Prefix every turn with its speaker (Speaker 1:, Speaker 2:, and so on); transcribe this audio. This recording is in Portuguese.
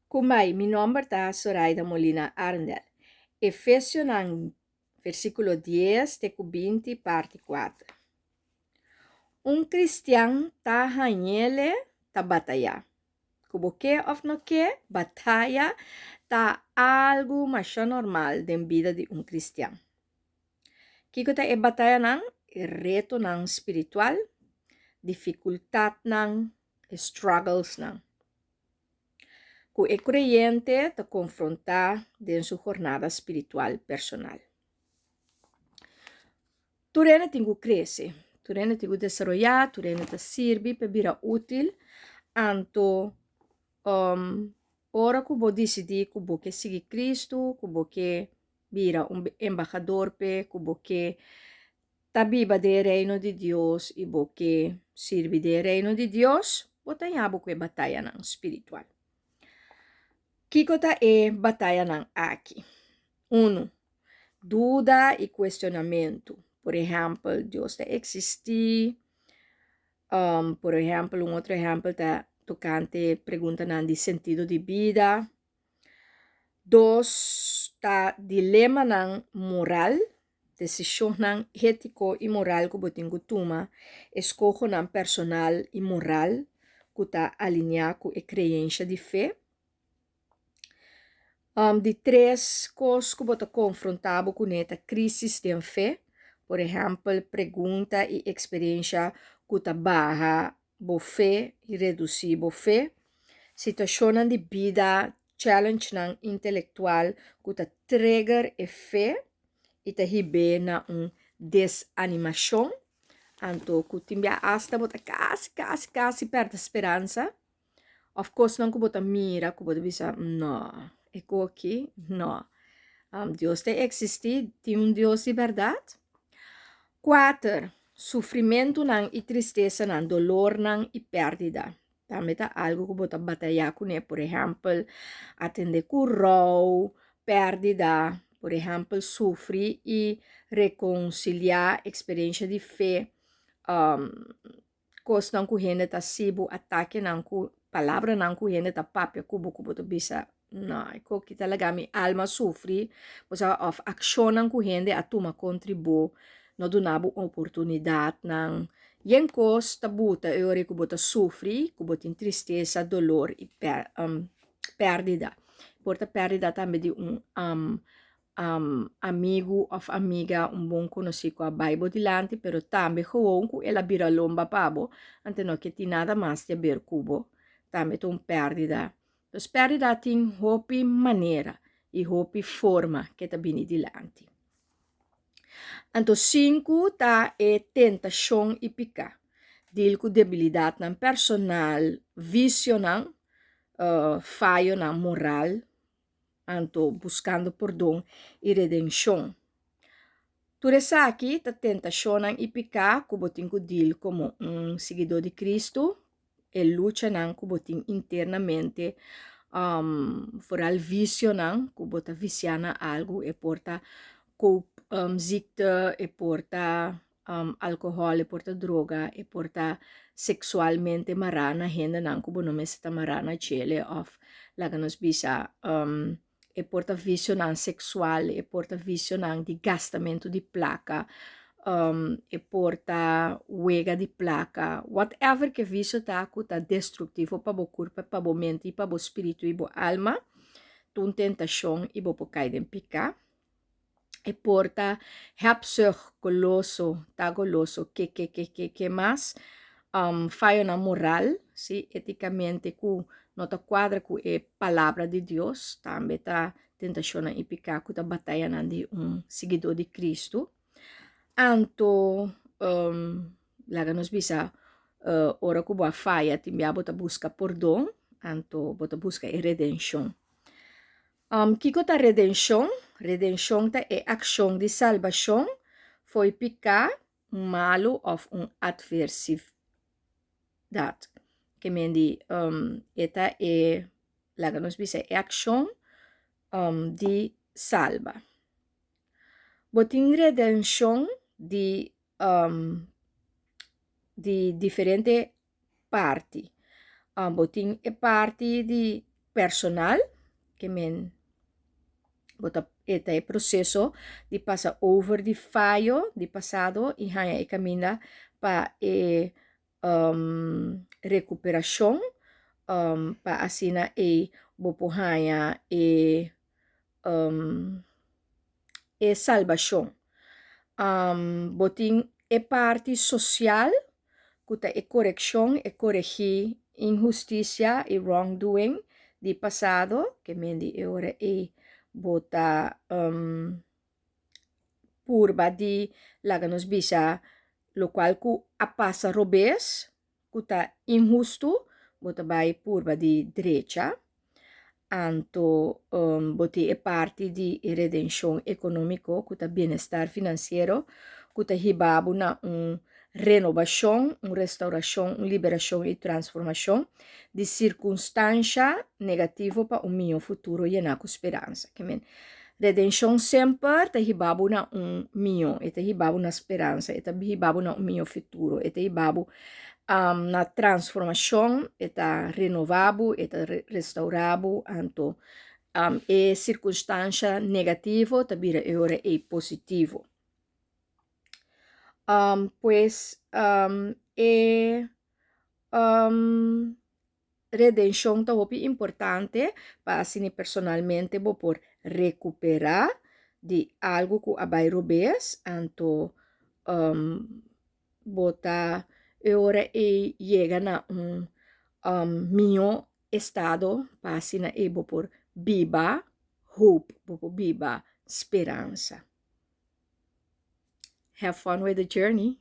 Speaker 1: Kumai, mi nome é Zoraida Molina Arndel. Efésio ng versículo 10 te 20, parte 4. Cristiano tá hanhele tá batalha. Kubo que of no que, batalha tá algo mais normal da vida de cristiano. Kiko tá batalha nang reto nang espiritual, dificuldade nang struggles nang. O creyente te confrontar em sua jornada espiritual personal. Tu rene tingu cresce, tu rene tingu desarrollar, tu rene te sirvi per bira útil, anto ora cubo decidi cubo que sigue Cristo, cubo que bira embajador pe, cubo que tabiba de reino de Dios e bo que sirvi de reino de Dios, botanhabo que batalha nang espiritual. Kiko ta batalha nang aqui. 1. Dúvida e questionamento. Por exemplo, Deus está existir. Por exemplo, outro exemplo está tocante pergunta de sentido de vida. 2. Tá dilema nang moral. Decisão nang ético e moral que botingo toma. Escojo nang personal e moral que tá alinhado com a crença de fé. De 3 coisas que você confrontado com essa crise de fé, por exemplo, pergunta e experiência que você barra a fé e reduzir a fé, situação de vida, challenge intelectual que você trigger a fé e te ribe na desanimação, então que timbia hasta você quase perde a esperança. Of course, não que você mira, que você pensa, não. Ecco aqui, não. Deus tem existir, tem Deus de verdade. 4. Sofrimento não e tristeza não, dolor não e perda. Também tá algo que você batalhar com ele, por exemplo, atender com roubo, perda, por exemplo, sofrer e reconciliar experiência de fé. Coisa não correndo tá sibo, ataque não com palavra não correndo tá papia, cubo tu bisa. No, ecco che talaga mi alma soffri, posa of action ang kuhende atuma contribu no donabo oportunidad ng yen cos tabuta e ore kubo ta soffri, kubo tin tristeza, dolor e perdida. Porta perdida tambe di amigo of amiga bom conocido a Bible dilante, pero tambe gewoon ku ela bira lomba pabo, ante no che ti nada mas ti ber cubo, tambe tu perdida. Dus perdida tem hopi maneira e hopi forma que tá bini dilante. Anto 5 tá tentação e pica. Dil ku debilidade nan personal, vício nan, fallo nan moral, anto buscando perdão e redenção. Tu resa aqui tá tentação nan e pica kubotin ku dil como seguidor de Cristo, e luta nan kubotin internamente vooral vício não, que bota viciana algo e porta ziekte e porta alcohol e porta droga e porta sexualmente marana henda não que não me está marana chele of laga nos bisa e porta vício não sexual e porta vício não de gastamento de placa e porta uega de placa, whatever que vício tá destrutivo para o corpo, para o mente, para o espírito e para a alma, tu tentação e para cair em picar, e porta hebzucht goloso, tá goloso, que mais, fallo na moral, sim, eticamente, que não tá quadra com a palavra de Deus, também tá tentação e picar, que tá batalha de seguidor de Cristo, anto laga nos bisa ora ku boa faia timbia bota busca perdão anto bota busca e redenção kiko ta redenção ta é ação de salvação foi picar malo of adversividade que mendi eta é laga nos bisa é ação de salva botin redenção de diferente parti. Botin e parti de personal, que men bota esta é processo de passar over de fallo de passado e hanya e caminha para recuperação para assina e bopo hanya salvação. Botin é parte social, kuta é correção, é corrigir injustiça e wrongdoing de passado, que mendi ora é bota purba di laganos bisa, lo qual ku apassa robes, kuta injusto, bota vai purba di direita, anto boti è parte di redenção econômico, kuta bienestar financeiro, kuta hibabu na renovação, restauração, liberação e transformação de circunstância negativo para meu futuro e na esperança. Redenção sempre te hibabu na mio, e te hibabu na esperança, e te hibabu na meu futuro, e te hibabu na transformação, e te renovabu, e te restaurabu, anto e circunstância negativo, te vira ora é positivo. Pues redenção tá muito importante para assim personalmente vou por recuperar de algo que abai robes, anto bota ora e chega na mio estado para assim e vou por viva hope, vou por viva esperança. Have fun with the journey.